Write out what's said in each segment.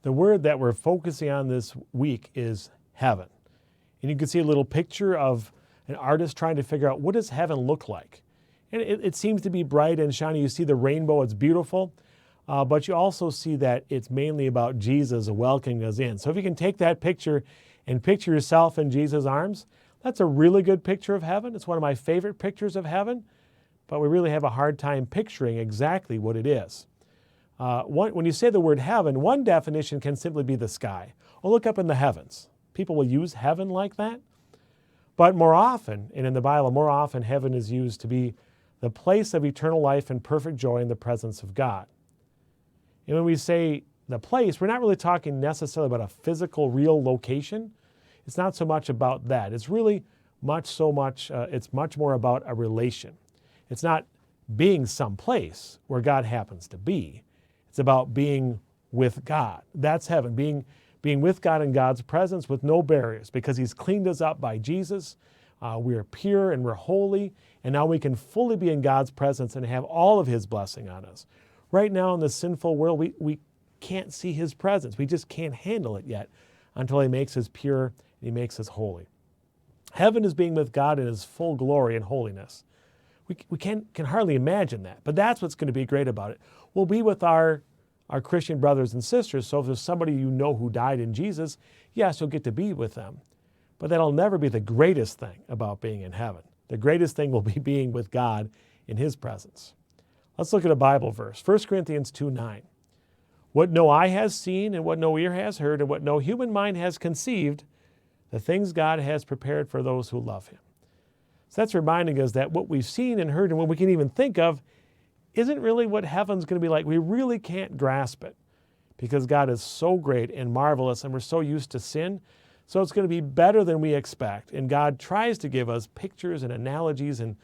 The word that we're focusing on this week is heaven. And you can see a little picture of an artist trying to figure out, what does heaven look like? And it seems to be bright and shiny. You see the rainbow, it's beautiful. But you also see that it's mainly about Jesus welcoming us in. So if you can take that picture and picture yourself in Jesus' arms, that's a really good picture of heaven. It's one of my favorite pictures of heaven, but we really have a hard time picturing exactly what it is. When you say the word heaven, one definition can simply be the sky. Oh, look up in the heavens. People will use heaven like that. But more often, and in the Bible, more often heaven is used to be the place of eternal life and perfect joy in the presence of God. And when we say the place, we're not really talking necessarily about a physical, real location. It's not so much about that. It's really it's much more about a relation. It's not being someplace where God happens to be. It's about being with God. That's heaven, being with God in God's presence with no barriers, because He's cleaned us up by Jesus. We're pure and we're holy, and now we can fully be in God's presence and have all of His blessing on us. Right now in the sinful world, we can't see His presence. We just can't handle it yet until He makes us pure and He makes us holy. Heaven is being with God in His full glory and holiness. We can hardly imagine that, but that's what's going to be great about it. We'll be with our Christian brothers and sisters, so if there's somebody you know who died in Jesus, yes, you'll get to be with them. But that'll never be the greatest thing about being in heaven. The greatest thing will be being with God in His presence. Let's look at a Bible verse, 1 Corinthians 2:9. What no eye has seen and what no ear has heard and what no human mind has conceived, the things God has prepared for those who love Him. So that's reminding us that what we've seen and heard and what we can even think of isn't really what heaven's going to be like. We really can't grasp it because God is so great and marvelous and we're so used to sin. So it's going to be better than we expect. And God tries to give us pictures and analogies and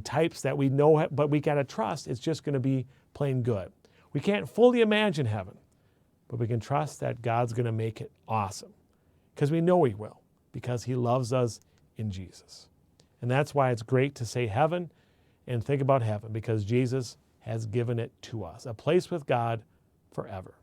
types that we know, but we got to trust it's just going to be plain good. We can't fully imagine heaven, but we can trust that God's going to make it awesome because we know He will, because He loves us in Jesus. And that's why it's great to say heaven and think about heaven, because Jesus has given it to us, a place with God forever.